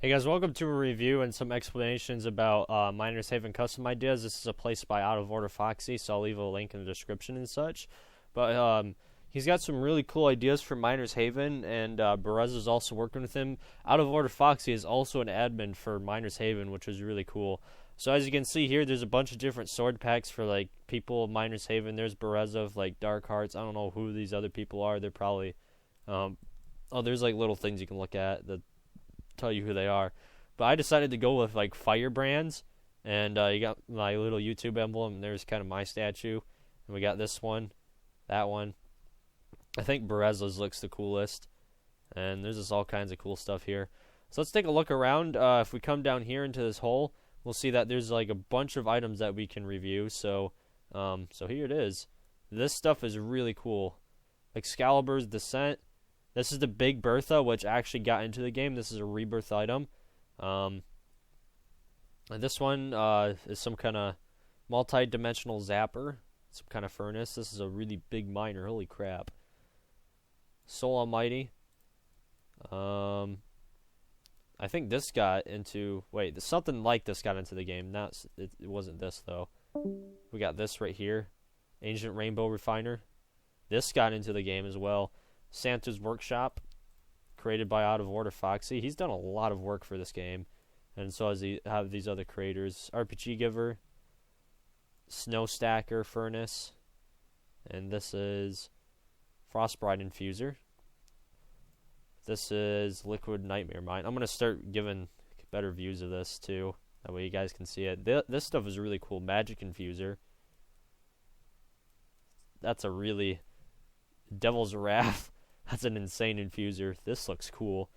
Hey guys, welcome to a review and some explanations about Miners Haven custom ideas. This is a place by OutofOrderFoxy, so I'll leave a link in the description and such. But he's got some really cool ideas for Miners Haven, and Berez is also working with him. OutofOrderFoxy is also an admin for Miners Haven, which is really cool. So as you can see here, there's a bunch of different sword packs for like people of Miners Haven. There's Berez of like Dark Hearts. I don't know who these other people are. They're probably there's like little things you can look at that tell you who they are. But I decided to go with like firebrands, and you got my little YouTube emblem, and there's kind of my statue, and we got this one, that one. I think Berez's looks the coolest, and there's just all kinds of cool stuff here. So let's take a look around. If we come down here into this hole, we'll see that there's like a bunch of items that we can review. So here it is. This stuff is really cool. Excalibur's Descent. This is the Big Bertha, which actually got into the game. This is a rebirth item. And this one is some kind of multi-dimensional zapper. Some kind of furnace. This is a really big miner. Holy crap. Soul Almighty. I think this got into... Wait, something like this got into the game. It wasn't this, though. We got this right here. Ancient Rainbow Refiner. This got into the game as well. Santa's Workshop, created by OutofOrderFoxy. He's done a lot of work for this game, and so has have these other creators. RPG Giver, Snow Stacker Furnace, and this is Frostbrite Infuser. This is Liquid Nightmare Mine. I'm going to start giving better views of this, too. That way you guys can see it. This stuff is really cool. Magic Infuser. That's a really... Devil's Wrath. That's an insane infuser. This looks cool.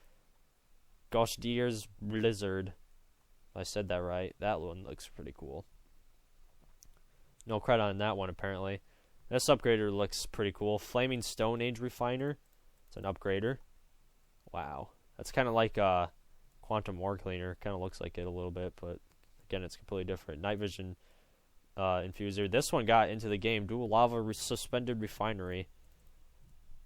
Gosh Deer's Blizzard. If I said that right. That one looks pretty cool. No credit on that one, apparently. This upgrader looks pretty cool. Flaming Stone Age Refiner. It's an upgrader. Wow. That's kind of like Quantum Ore Cleaner. Kind of looks like it a little bit, but again, it's completely different. Night Vision Infuser. This one got into the game. Dual Lava Suspended Refinery.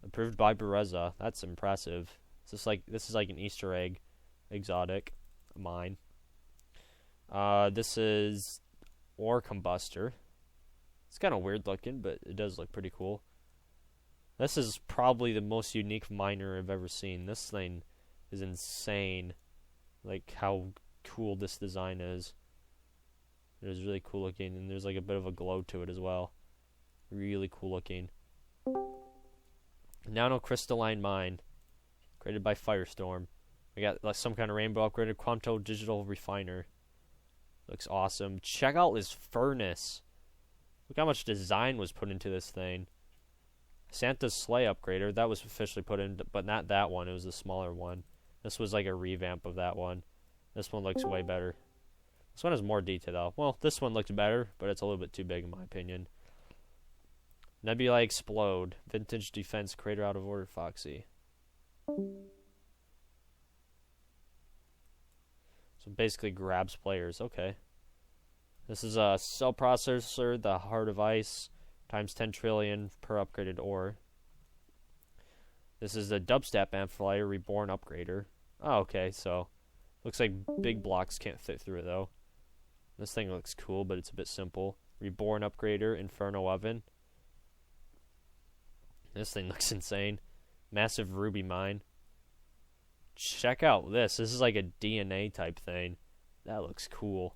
Approved by Bereza. That's impressive. This is like an Easter egg exotic mine. This is Ore Combustor. It's kind of weird looking, but it does look pretty cool. This is probably the most unique miner I've ever seen. This thing is insane. Like how cool this design is. It is really cool looking, and there's like a bit of a glow to it as well. Really cool looking. Nanocrystalline Mine, created by Firestorm. We got like some kind of rainbow upgraded Quanto Digital Refiner. Looks awesome. Check out this furnace. Look how much design was put into this thing. Santa's Sleigh upgrader. That was officially put in, but not that one. It was the smaller one. This was like a revamp of that one. This one looks way better. This one has more detail though. Well, this one looks better, but it's a little bit too big in my opinion. Nebula Explode. Vintage Defense Creator OutofOrderFoxy. So basically grabs players. Okay. This is a cell processor, the Heart of Ice, times 10 trillion per upgraded ore. This is the Dubstep Amplifier Reborn Upgrader. Oh, okay, so looks like big blocks can't fit through it though. This thing looks cool, but it's a bit simple. Reborn Upgrader, Inferno Oven. This thing looks insane. Massive Ruby Mine. Check out this. This is like a DNA type thing. That looks cool.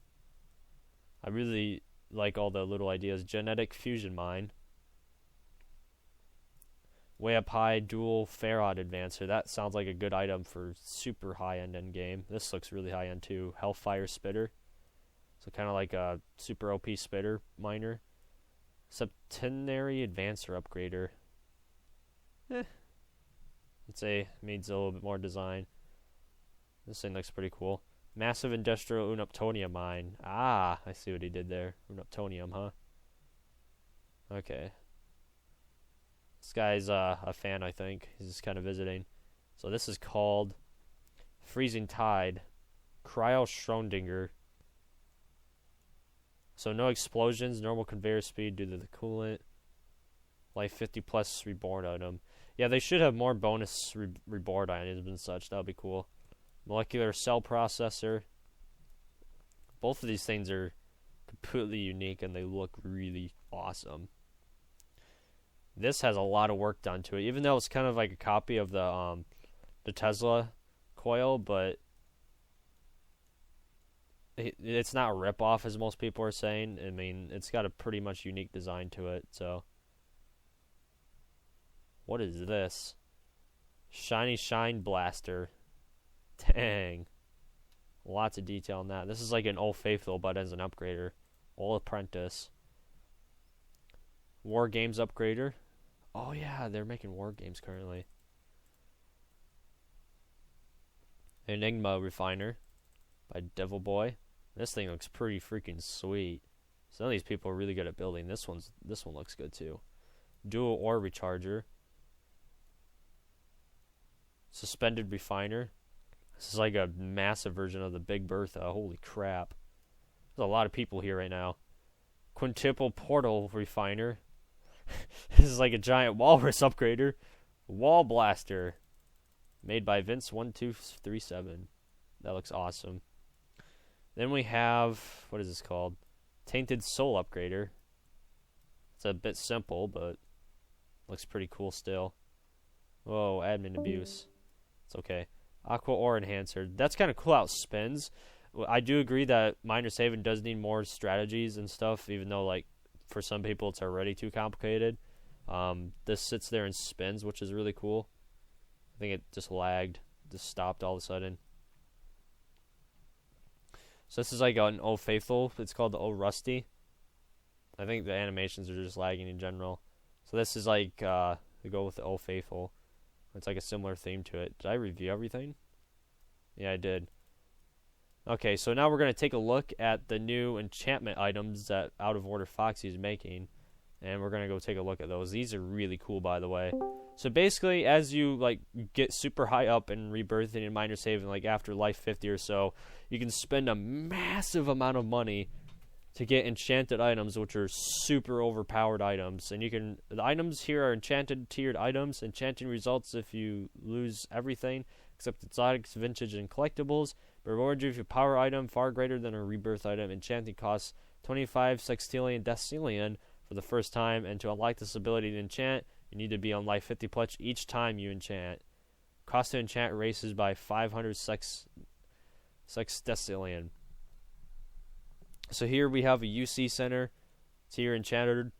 I really like all the little ideas. Genetic Fusion Mine. Way Up High Dual Ferrod Advancer. That sounds like a good item for super high-end endgame. This looks really high-end too. Hellfire Spitter. So kind of like a super OP spitter miner. Septenary Advancer Upgrader. I'd say needs a little bit more design. This thing looks pretty cool. Massive Industrial Unoptonium Mine. Ah, I see what he did there. Unoptonium, huh? Okay. This guy's a fan, I think. He's just kind of visiting. So this is called Freezing Tide. Cryo Schrodinger. So no explosions, normal conveyor speed due to the coolant. Life 50 plus reborn item. Yeah, they should have more bonus reborn items and such. That would be cool. Molecular cell processor. Both of these things are completely unique and they look really awesome. This has a lot of work done to it, even though it's kind of like a copy of the Tesla coil, but it's not a rip-off as most people are saying. I mean, it's got a pretty much unique design to it. So, what is this? Shiny Shine Blaster. Dang. Lots of detail on that. This is like an Old Faithful, but as an upgrader. Old Apprentice. War Games upgrader. Oh yeah, they're making war games currently. Enigma Refiner by Devil Boy. This thing looks pretty freaking sweet. Some of these people are really good at building. This one looks good too. Dual Ore Recharger. Suspended Refiner. This is like a massive version of the Big Bertha. Holy crap. There's a lot of people here right now. Quintuple Portal Refiner. This is like a giant walrus upgrader. Wall Blaster. Made by Vince1237. That looks awesome. Then we have, what is this called? Tainted Soul Upgrader. It's a bit simple, but looks pretty cool still. Whoa, admin abuse. It's okay. Aqua Ore Enhancer. That's kind of cool how it spins. I do agree that Miner's Haven does need more strategies and stuff, even though, like, for some people it's already too complicated. This sits there and spins, which is really cool. I think it just lagged. Just stopped all of a sudden. So this is like an Old Faithful. It's called the Old Rusty. I think the animations are just lagging in general. So this is like, we go with the Old Faithful. It's like a similar theme to it. Did I review everything? Yeah, I did. Okay, so now we're going to take a look at the new enchantment items that OutofOrderFoxy is making. And we're going to go take a look at those. These are really cool, by the way. So basically, as you like get super high up in rebirthing and Miner's Haven, like after life 50 or so, you can spend a massive amount of money to get enchanted items, which are super overpowered items. And the items here are enchanted tiered items. Enchanting results if you lose everything except exotics, vintage, and collectibles. Reward you with a power item far greater than a rebirth item. Enchanting costs 25 sextillion decillion for the first time, and to unlock this ability to enchant, you need to be on life 50 plus each time you enchant. Cost to enchant races by 500 sextillion. So here we have a UC Center. It's here Enchanted,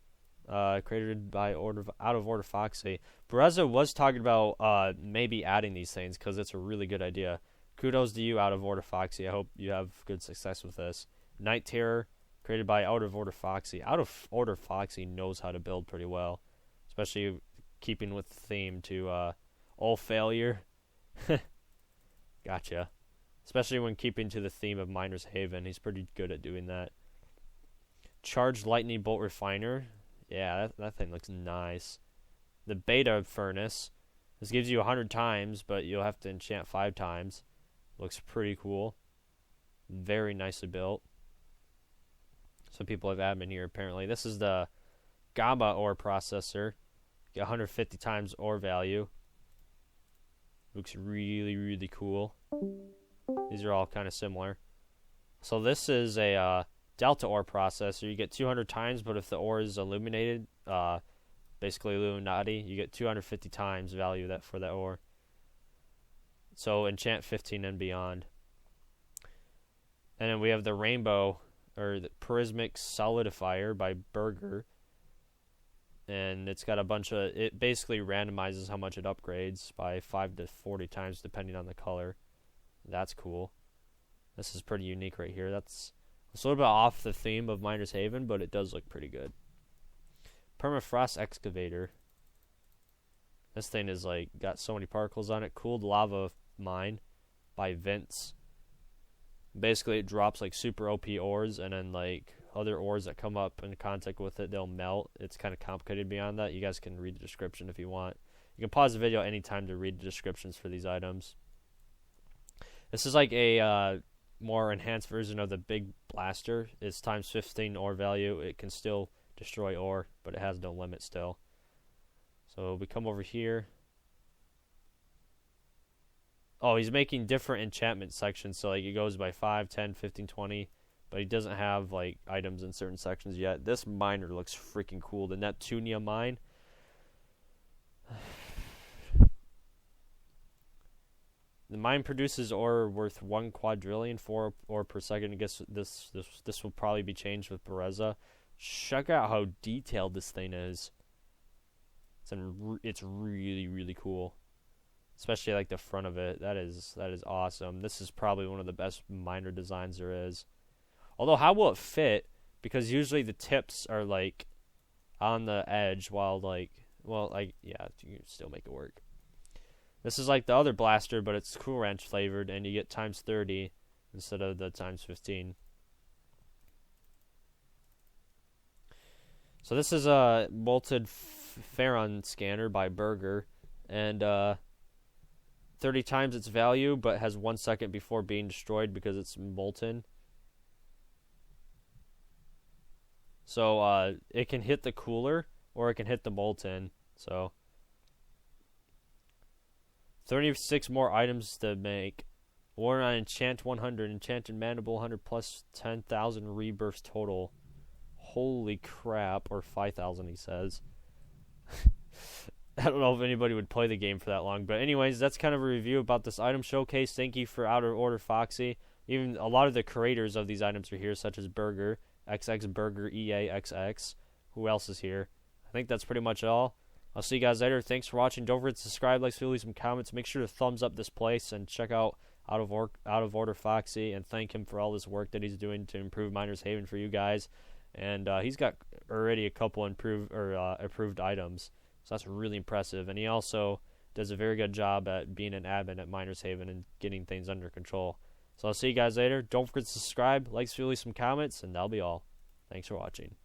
created by OutofOrderFoxy. Bereza was talking about maybe adding these things because it's a really good idea. Kudos to you, OutofOrderFoxy. I hope you have good success with this. Night Terror, created by OutofOrderFoxy. OutofOrderFoxy knows how to build pretty well, especially keeping with the theme to all failure. Gotcha. Especially when keeping to the theme of Miner's Haven. He's pretty good at doing that. Charged Lightning Bolt Refiner. Yeah, that thing looks nice. The Beta Furnace. This gives you 100 times, but you'll have to enchant 5 times. Looks pretty cool. Very nicely built. Some people have admin here, apparently. This is the Gamma Ore Processor. Get 150 times ore value. Looks really, really cool. These are all kind of similar. So this is a Delta Ore Processor. You get 200 times, but if the ore is illuminated, basically Illuminati, you get 250 times value for that ore. So enchant 15 and beyond. And then we have the Rainbow, or the Prismatic Solidifier by Burger. And it's got a bunch of, it basically randomizes how much it upgrades by 5 to 40 times depending on the color. That's cool. This is pretty unique right here. It's a little bit off the theme of Miner's Haven, but it does look pretty good. Permafrost Excavator. This thing is like got so many particles on it. Cooled Lava Mine by Vince. Basically, it drops like super OP ores, and then like other ores that come up in contact with it, they'll melt. It's kind of complicated beyond that. You guys can read the description if you want. You can pause the video anytime to read the descriptions for these items. This is like a more enhanced version of the Big Blaster. It's times 15 ore value. It can still destroy ore, but it has no limit still. So we come over here. Oh, he's making different enchantment sections, so like it goes by 5, 10, 15, 20, but he doesn't have like items in certain sections yet. This miner looks freaking cool. The Neptunia mine. The mine produces ore worth 1 quadrillion, 4 ore per second. I guess this will probably be changed with Bereza. Check out how detailed this thing is. It's really, really cool. Especially like the front of it. That is awesome. This is probably one of the best miner designs there is. Although how will it fit? Because usually the tips are like on the edge, while like, well, like, yeah, you can still make it work. This is like the other blaster, but it's Cool Ranch flavored, and you get times 30 instead of the times 15. So this is a molten ferron scanner by Burger, and 30 times its value, but has 1 second before being destroyed because it's molten. So it can hit the cooler, or it can hit the molten. So 36 more items to make. Or on Enchant 100, Enchanted Mandible 100 plus 10,000 rebirths total. Holy crap, or 5,000 he says. I don't know if anybody would play the game for that long. But anyways, that's kind of a review about this item showcase. Thank you for OutofOrderFoxy. Even a lot of the creators of these items are here, such as Burger, XX Burger, EAXX. Who else is here? I think that's pretty much all. I'll see you guys later. Thanks for watching. Don't forget to subscribe, like, leave some comments. Make sure to thumbs up this place and check out OutofOrderFoxy and thank him for all this work that he's doing to improve Miners Haven for you guys. And he's got already a couple approved items, so that's really impressive. And he also does a very good job at being an admin at Miners Haven and getting things under control. So I'll see you guys later. Don't forget to subscribe, like, leave some comments, and that'll be all. Thanks for watching.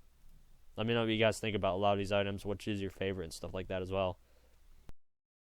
Let me know what you guys think about a lot of these items, which is your favorite and stuff like that as well.